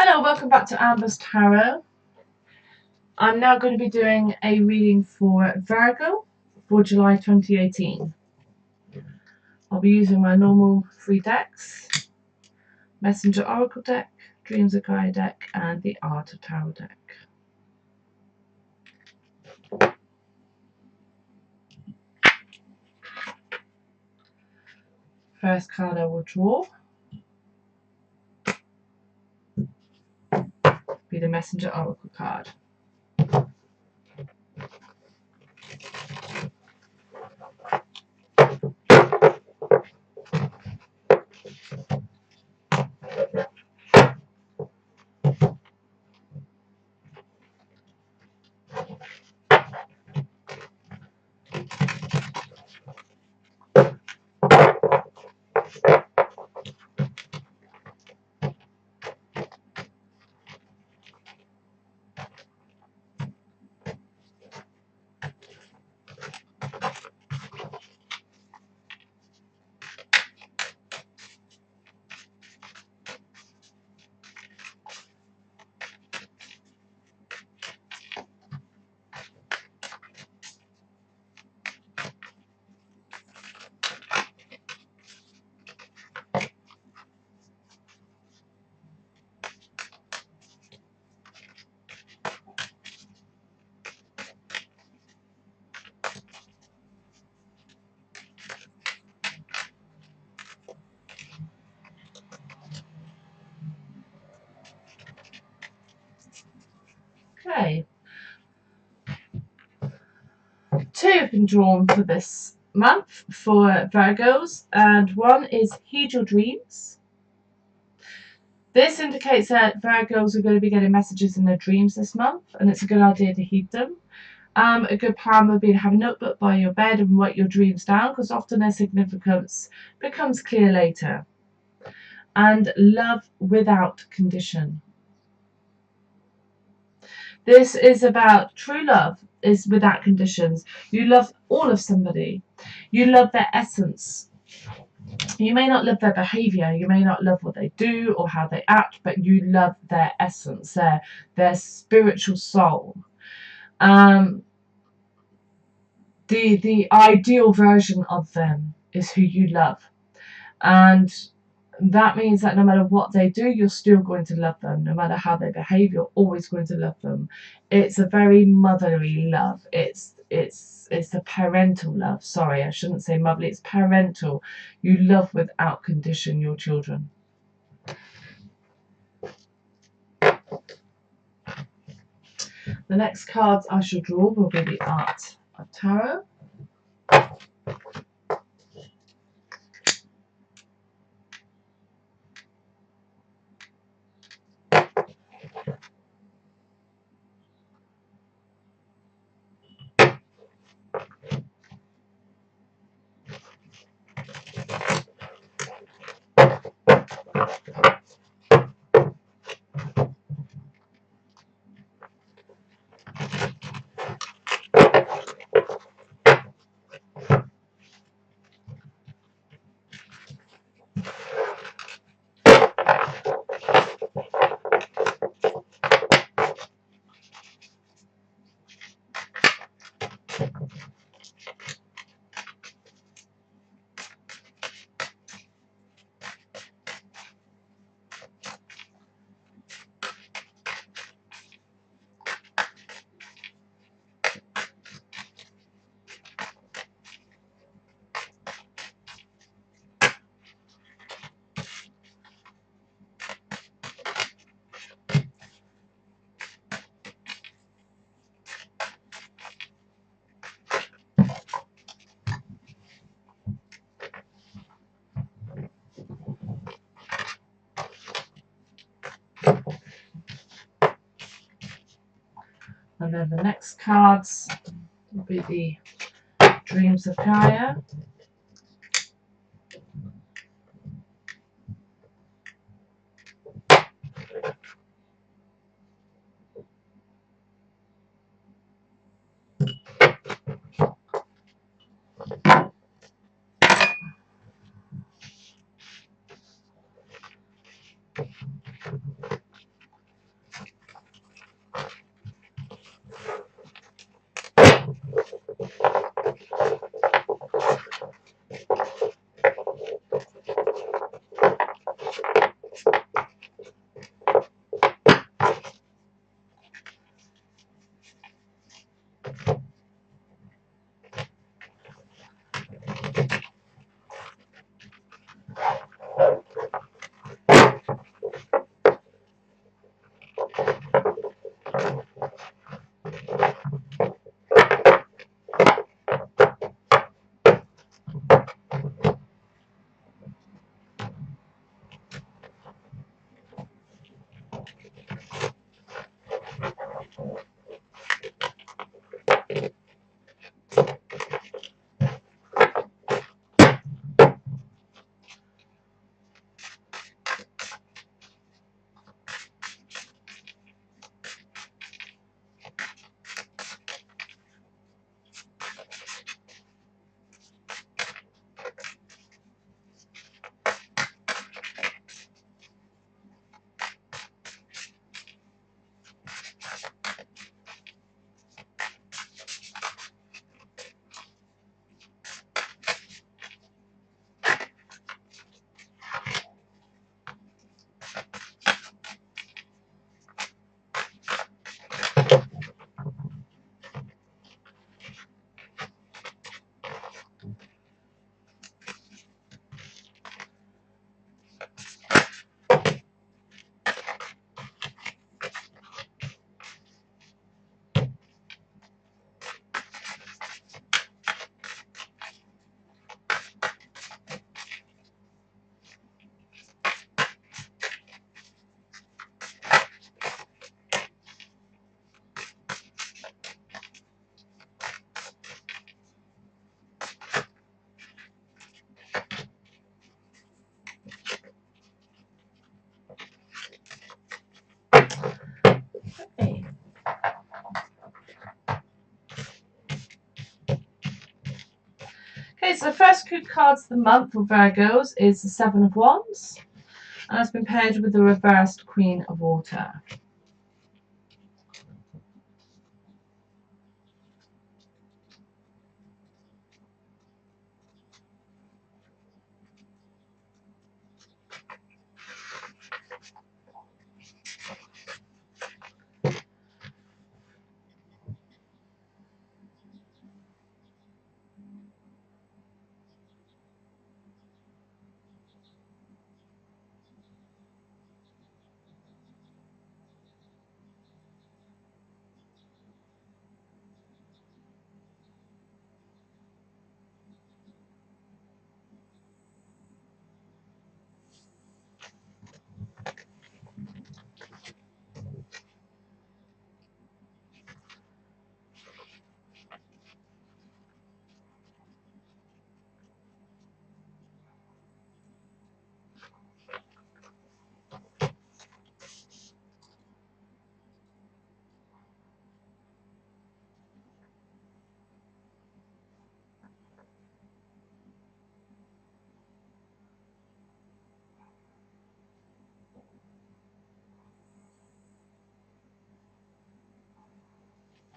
Hello, welcome back to Amber's Tarot. I'm now going to be doing a reading for Virgo for July 2018. I'll be using my normal 3 decks, Messenger Oracle deck, Dreams of Gaia deck, and the Art of Tarot deck. First card I will draw will be the Messenger Oracle card. Okay. 2 have been drawn for this month for Virgos, and one is Heed Your Dreams. This indicates that Virgos are going to be getting messages in their dreams this month, and it's a good idea to heed them. A good plan would be to have a notebook by your bed and write your dreams down, because often their significance becomes clear later. And love without condition. This is about true love is without conditions. You love all of somebody. You love their essence. You may not love their behavior, you may not love what they do or how they act, but you love their essence, their spiritual soul. The ideal version of them is who you love. And that means that no matter what they do, you're still going to love them. No matter how they behave, you're always going to love them. It's a very motherly love. It's a parental love. Sorry, I shouldn't say motherly. It's parental. You love without condition your children. The next cards I shall draw will be the Art of Tarot. And then the next cards will be the Dreams of Gaia. Okay, so the first coup cards of the month for Virgos is the Seven of Wands, and it's been paired with the reversed Queen of Water.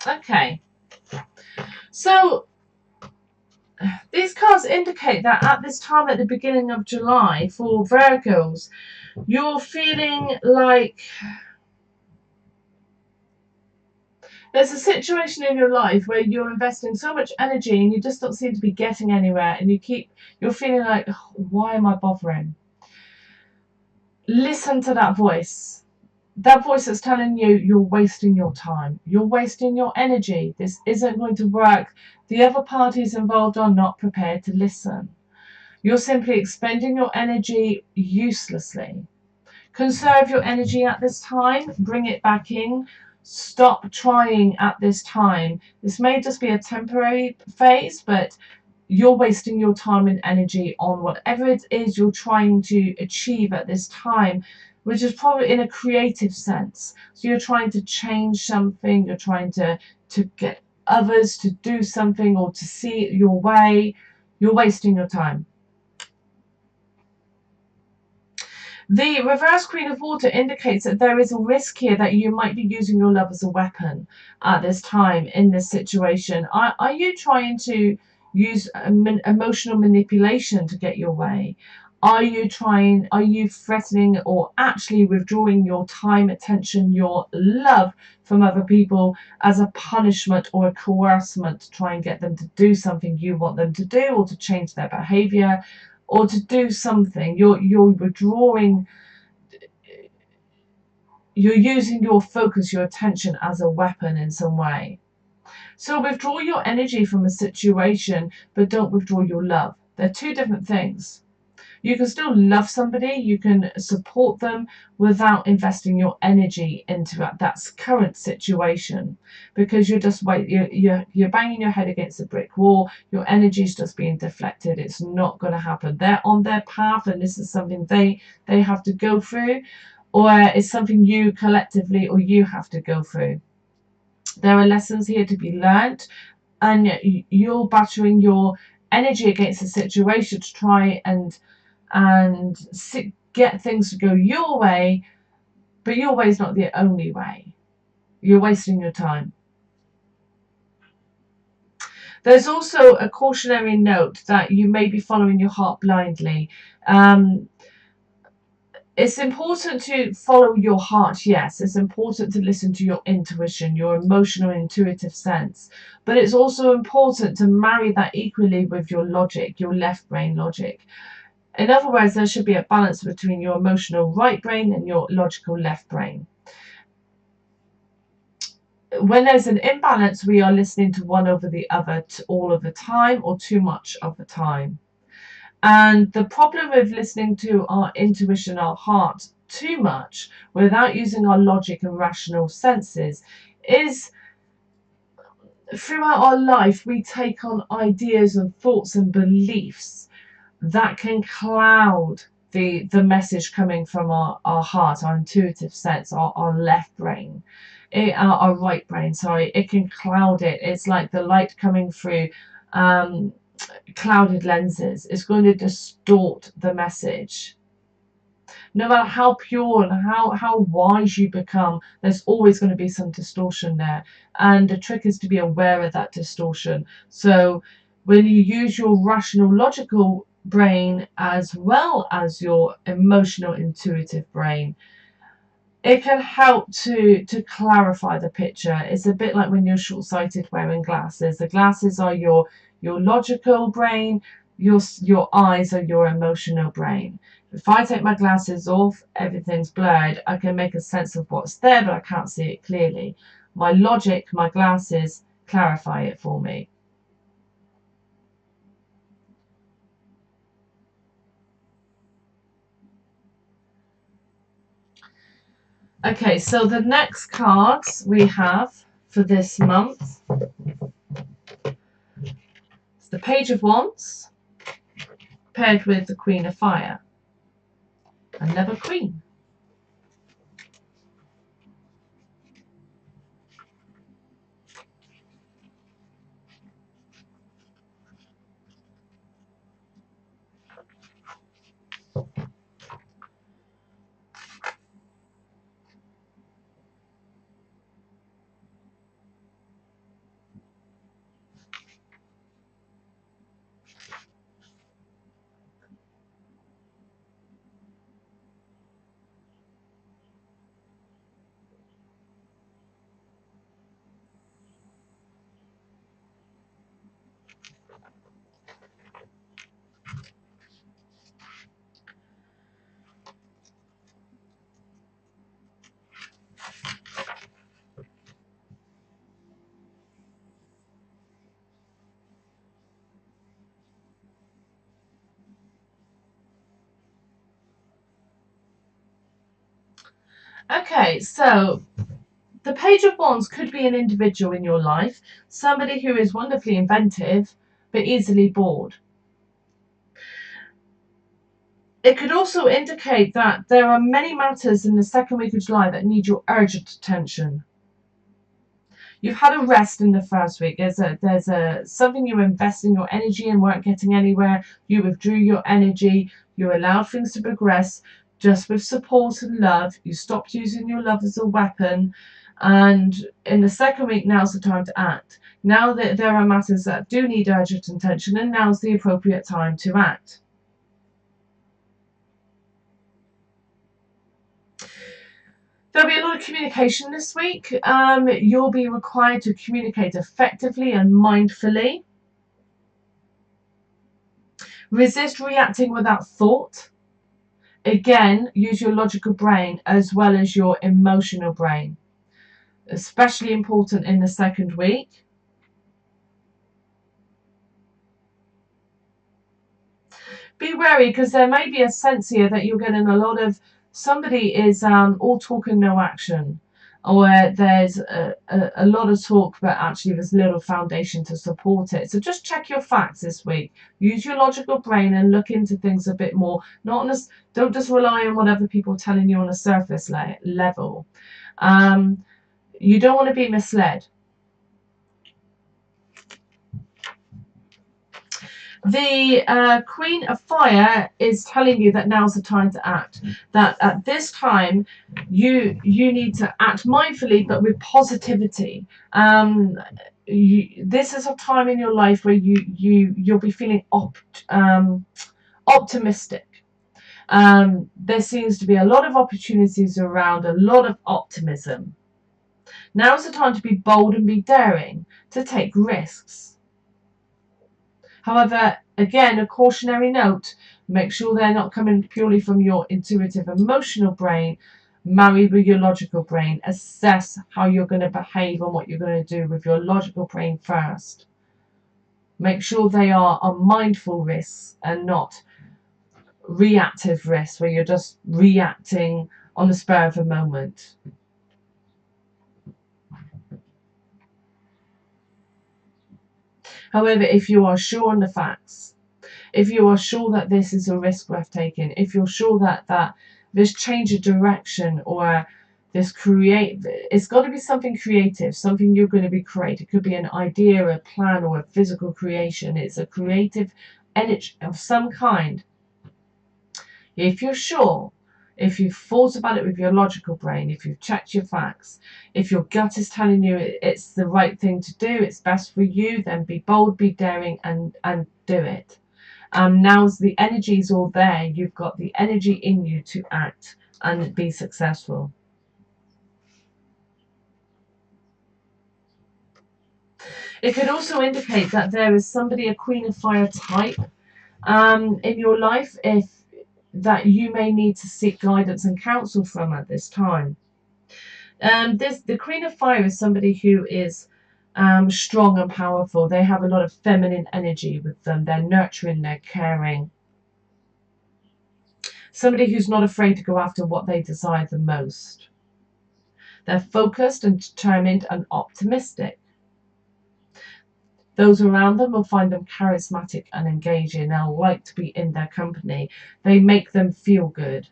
Okay, so these cards indicate that at this time at the beginning of July for Virgos, you're feeling like there's a situation in your life where you're investing so much energy and you just don't seem to be getting anywhere, and you're feeling like, oh, why am I bothering? Listen to that voice. That voice that's telling you you're wasting your time. You're wasting your energy. This isn't going to work. The other parties involved are not prepared to listen. You're simply expending your energy uselessly. Conserve your energy at this time. Bring it back in. Stop trying at this time. This may just be a temporary phase, but you're wasting your time and energy on whatever it is you're trying to achieve at this time, which is probably in a creative sense. So you're trying to change something, you're trying to get others to do something or to see it your way. You're wasting your time. The reverse Queen of Water indicates that there is a risk here that you might be using your love as a weapon at this time in this situation. Are you trying to use emotional manipulation to get your way? Are you threatening or actually withdrawing your time, attention, your love from other people as a punishment or a coercement to try and get them to do something you want them to do, or to change their behavior, or to do something? You're withdrawing, you're using your focus, your attention as a weapon in some way. So withdraw your energy from a situation, but don't withdraw your love. They're two different things. You can still love somebody, you can support them without investing your energy into that current situation, because you're just you're banging your head against a brick wall. Your energy is just being deflected. It's not going to happen. They're on their path, and this is something they have to go through, or it's something you collectively or you have to go through. There are lessons here to be learned, and you're battering your energy against the situation to try and get things to go your way, but your way is not the only way. You're wasting your time. There's also a cautionary note that you may be following your heart blindly. It's important to follow your heart, yes. It's important to listen to your intuition, your emotional and intuitive sense. But it's also important to marry that equally with your logic, your left brain logic. In other words, there should be a balance between your emotional right brain and your logical left brain. When there's an imbalance, we are listening to one over the other all of the time, or too much of the time. And the problem with listening to our intuition, our heart, too much without using our logic and rational senses is, throughout our life, we take on ideas and thoughts and beliefs that can cloud the message coming from our heart, our intuitive sense, our left brain, our right brain, sorry. It can cloud it. It's like the light coming through clouded lenses. It's going to distort the message. No matter how pure and how wise you become, there's always going to be some distortion there. And the trick is to be aware of that distortion. So when you use your rational, logical brain as well as your emotional, intuitive brain, it can help to clarify the picture. It's a bit like when you're short-sighted wearing glasses. The glasses are your logical brain, your eyes are your emotional brain. If I take my glasses off, everything's blurred. I can make a sense of what's there, but I can't see it clearly. My logic, my glasses, clarify it for me. Okay, so the next cards we have for this month is the Page of Wands paired with the Queen of Fire. Another queen. Okay, so the Page of Wands could be an individual in your life, somebody who is wonderfully inventive but easily bored. It could also indicate that there are many matters in the second week of July that need your urgent attention. You've had a rest in the first week. There's a something you invest in your energy and weren't getting anywhere. You withdrew your energy. You allowed things to progress just with support and love. You stopped using your love as a weapon. And in the second week, now's the time to act. Now that there are matters that do need urgent attention, and now's the appropriate time to act. There'll be a lot of communication this week. You'll be required to communicate effectively and mindfully. Resist reacting without thought. Again, use your logical brain as well as your emotional brain. Especially important in the second week. Be wary, because there may be a sense here that you're getting a lot of, somebody is all talk and no action, or there's a lot of talk but actually there's little foundation to support it. So just check your facts this week. Use your logical brain and look into things a bit more. Don't just rely on what other people are telling you on a surface level. You don't want to be misled. The Queen of Fire is telling you that now's the time to act. That at this time, you need to act mindfully, but with positivity. This is a time in your life where you'll be feeling optimistic. There seems to be a lot of opportunities around, a lot of optimism. Now's the time to be bold and be daring, to take risks. However, again, a cautionary note, make sure they're not coming purely from your intuitive emotional brain, married with your logical brain. Assess how you're going to behave and what you're going to do with your logical brain first. Make sure they are mindful risks and not reactive risks where you're just reacting on the spur of a moment. However, if you are sure on the facts, if you are sure that this is a risk worth taking, if you're sure that this change of direction or It's got to be something creative, something you're going to be creating. It could be an idea, a plan, or a physical creation. It's a creative energy of some kind. If you're sure, if you've thought about it with your logical brain, if you've checked your facts, if your gut is telling you it's the right thing to do, it's best for you, then be bold, be daring, and do it. Now's the energy's all there. You've got the energy in you to act and be successful. It could also indicate that there is somebody, a Queen of Fire type, in your life, if that you may need to seek guidance and counsel from at this time. The Queen of Fire is somebody who is strong and powerful. They have a lot of feminine energy with them. They're nurturing, they're caring. Somebody who's not afraid to go after what they desire the most. They're focused and determined and optimistic. Those around them will find them charismatic and engaging. They'll like to be in their company. They make them feel good.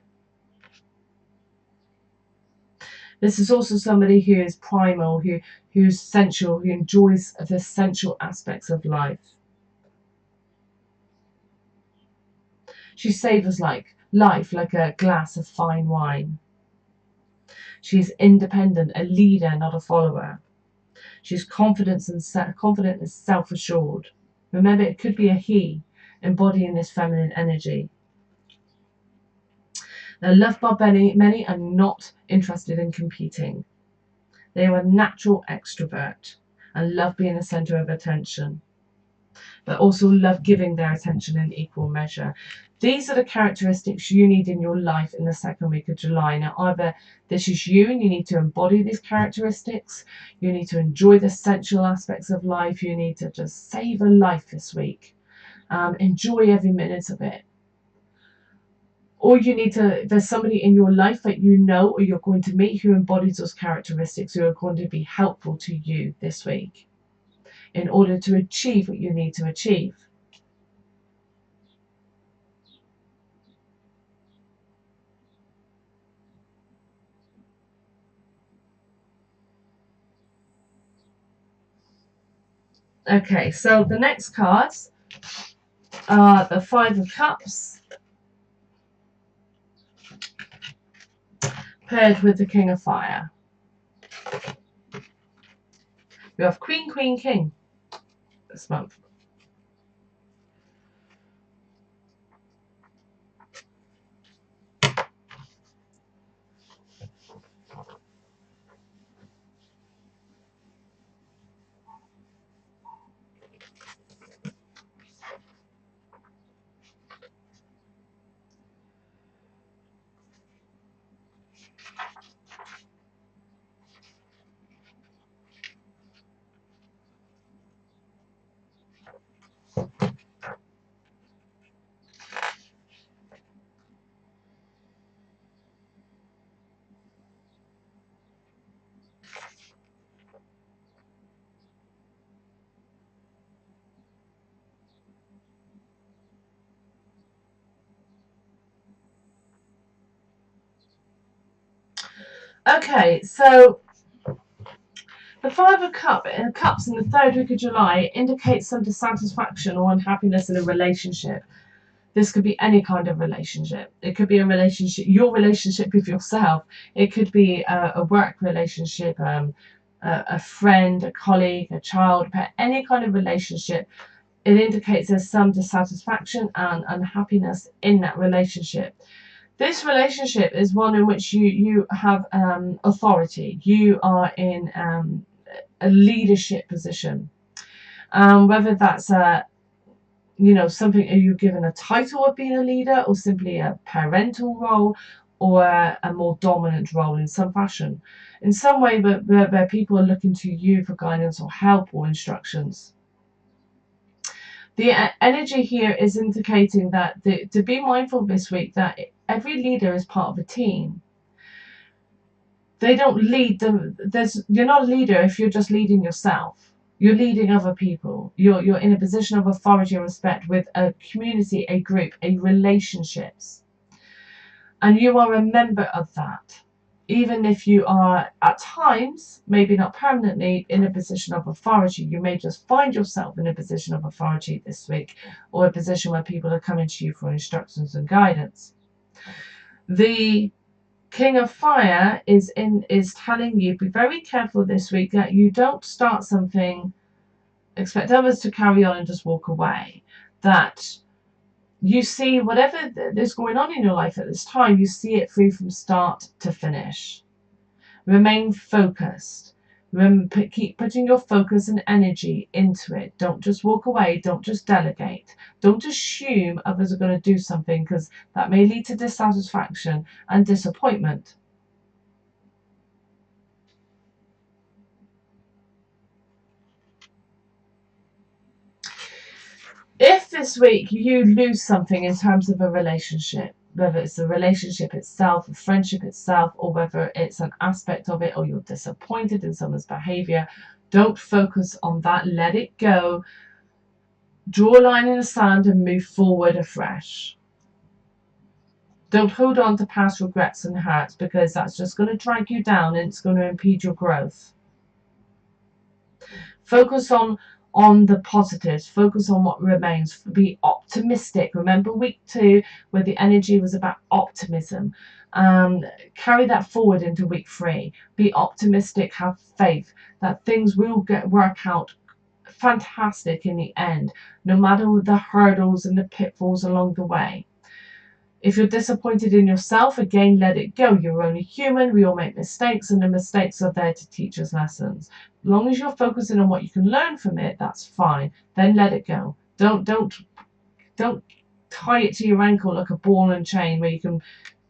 This is also somebody who is primal, who's sensual, who enjoys the sensual aspects of life. She savours life like a glass of fine wine. She is independent, a leader, not a follower. She's confident and self-assured. Remember, it could be a he embodying this feminine energy. They're loved by many and not interested in competing. They are a natural extrovert and love being the centre of attention, but also love giving their attention in equal measure. These are the characteristics you need in your life in the second week of July. Now, either this is you and you need to embody these characteristics, you need to enjoy the sensual aspects of life, you need to just savour life this week, enjoy every minute of it. Or there's somebody in your life that you know or you're going to meet who embodies those characteristics, who are going to be helpful to you this week in order to achieve what you need to achieve. Okay, so the next cards are the Five of Cups paired with the King of Fire. You have Queen, Queen, King this month. Okay, so the Five of Cups in the third week of July indicates some dissatisfaction or unhappiness in a relationship. This could be any kind of relationship. It could be a relationship, your relationship with yourself. It could be a work relationship, a friend, a colleague, a child, any kind of relationship. It indicates there's some dissatisfaction and unhappiness in that relationship. This relationship is one in which you have authority. You are in a leadership position. Whether that's something, are you given a title of being a leader or simply a parental role or a more dominant role in some fashion, in some way where people are looking to you for guidance or help or instructions. The energy here is indicating that to be mindful this week that every leader is part of a team. They don't lead them. You're not a leader if you're just leading yourself. You're leading other people. You're in a position of authority and respect with a community, a group, a relationships. And you are a member of that. even if you are at times, maybe not permanently, in a position of authority. You may just find yourself in a position of authority this week, or a position where people are coming to you for instructions and guidance. The King of Fire is telling you, be very careful this week that you don't start something, expect others to carry on and just walk away. That you see whatever is going on in your life at this time, you see it through from start to finish. Remain focused. Keep putting your focus and energy into it. Don't just walk away. Don't just delegate. Don't assume others are going to do something, because that may lead to dissatisfaction and disappointment. If this week you lose something in terms of a relationship, whether it's the relationship itself, a friendship itself, or whether it's an aspect of it, or you're disappointed in someone's behavior, don't focus on that. Let it go. Draw a line in the sand and move forward afresh. Don't hold on to past regrets and hurts, because that's just going to drag you down and it's going to impede your growth. Focus on the positives. Focus on what remains. Be optimistic. Remember week 2, where the energy was about optimism. Carry that forward into week 3. Be optimistic. Have faith that things will work out fantastic in the end, no matter the hurdles and the pitfalls along the way. If you're disappointed in yourself, again, let it go. You're only human. We all make mistakes, and the mistakes are there to teach us lessons. As long as you're focusing on what you can learn from it, that's fine. Then let it go. Don't tie it to your ankle like a ball and chain where you can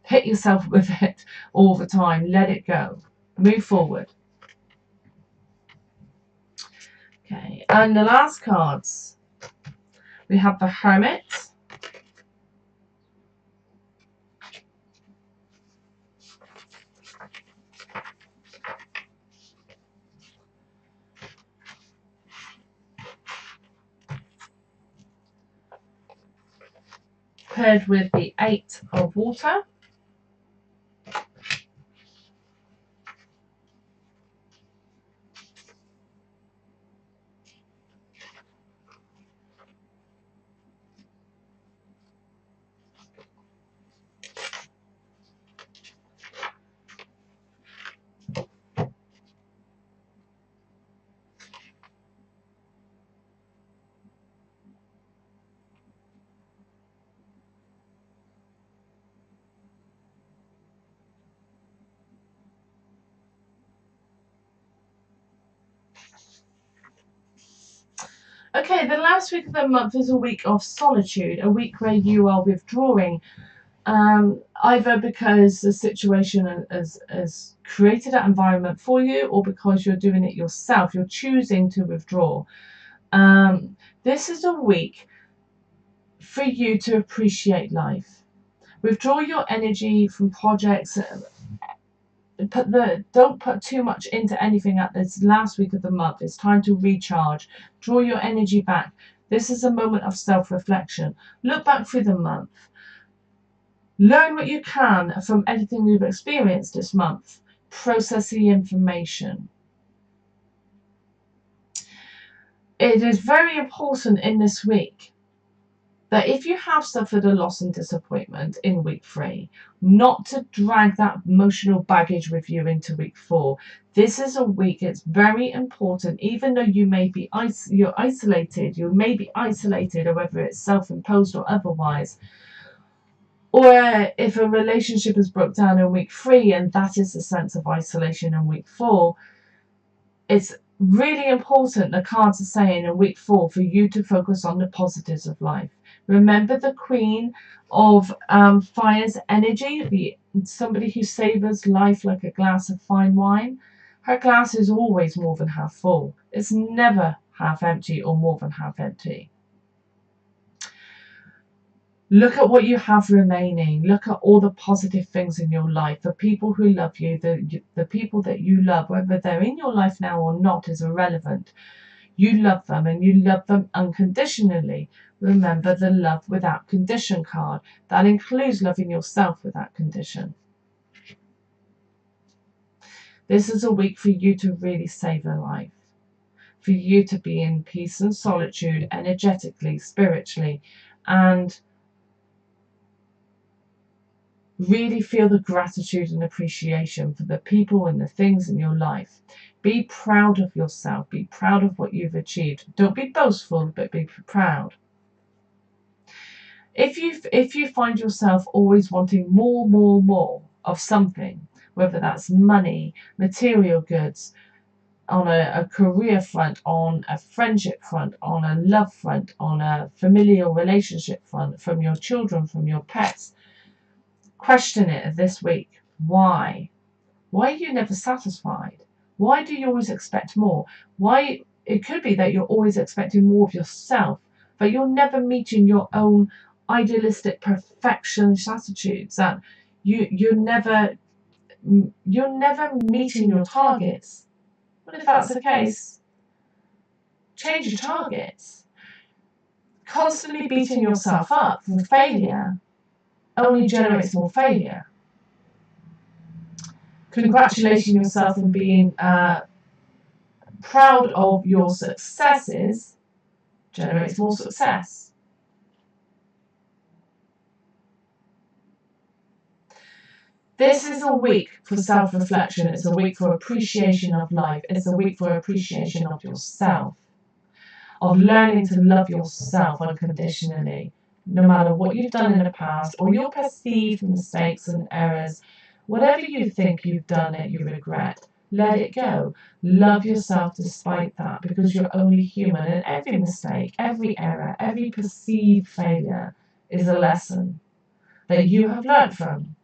hit yourself with it all the time. Let it go. Move forward. Okay, and the last cards, we have the Hermit, paired with the 8 of Water, Okay, the last week of the month is a week of solitude, a week where you are withdrawing, either because the situation has created that environment for you, or because you're doing it yourself. You're choosing to withdraw. This is a week for you to appreciate life. Withdraw your energy from projects. Don't put too much into anything at this last week of the month. It's time to recharge. Draw your energy back. This is a moment of self-reflection. Look back through the month. Learn what you can from anything you've experienced this month. Process the information. It is very important in this week that if you have suffered a loss and disappointment in week 3, not to drag that emotional baggage with you into week 4. This is a week, it's very important, even though you may be isolated, or whether it's self-imposed or otherwise, or if a relationship has broke down in week 3 and that is the sense of isolation in week 4, it's really important, the cards are saying in week 4, for you to focus on the positives of life. Remember the Queen of Fire's energy, somebody who savors life like a glass of fine wine. Her glass is always more than half full. It's never half empty or more than half empty. Look at what you have remaining. Look at all the positive things in your life. The people who love you, the people that you love, whether they're in your life now or not, is irrelevant. You love them, and you love them unconditionally. Remember the love without condition card. That includes loving yourself without condition. This is a week for you to really savor life, for you to be in peace and solitude, energetically, spiritually, and really feel the gratitude and appreciation for the people and the things in your life. Be proud of yourself. Be proud of what you've achieved. Don't be boastful, but be proud. If you find yourself always wanting more of something, whether that's money, material goods, on a career front, on a friendship front, on a love front, on a familial relationship front, from your children, from your pets, question it this week. Why? Why are you never satisfied? Why do you always expect more? Why? It could be that you're always expecting more of yourself, but you're never meeting your own idealistic perfectionist attitudes. That you're never meeting your targets. Well, if that's the case, change your targets. Constantly beating yourself up for failure only generates more failure. Congratulating yourself and being proud of your successes generates more success. This is a week for self-reflection. It's a week for appreciation of life. It's a week for appreciation of yourself, of learning to love yourself unconditionally, no matter what you've done in the past or your perceived mistakes and errors. Whatever you think you've done that you regret, let it go. Love yourself despite that, because you're only human, and every mistake, every error, every perceived failure is a lesson that you have learned from.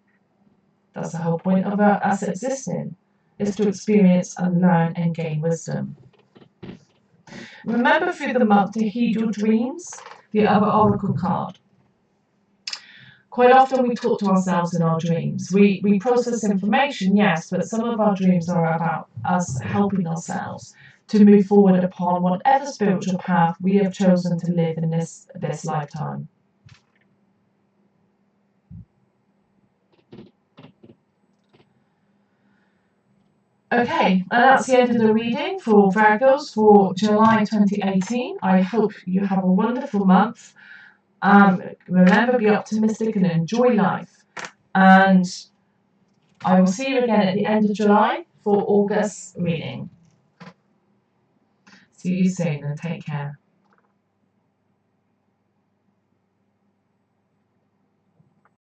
That's the whole point of us existing, is to experience and learn and gain wisdom. Remember through the month to heed your dreams, the other oracle card. Quite often we talk to ourselves in our dreams. We process information, yes, but some of our dreams are about us helping ourselves to move forward upon whatever spiritual path we have chosen to live in this lifetime. Okay, and that's the end of the reading for Virgos for July 2018. I hope you have a wonderful month. Remember, be optimistic and enjoy life. And I will see you again at the end of July for August reading. See you soon and take care.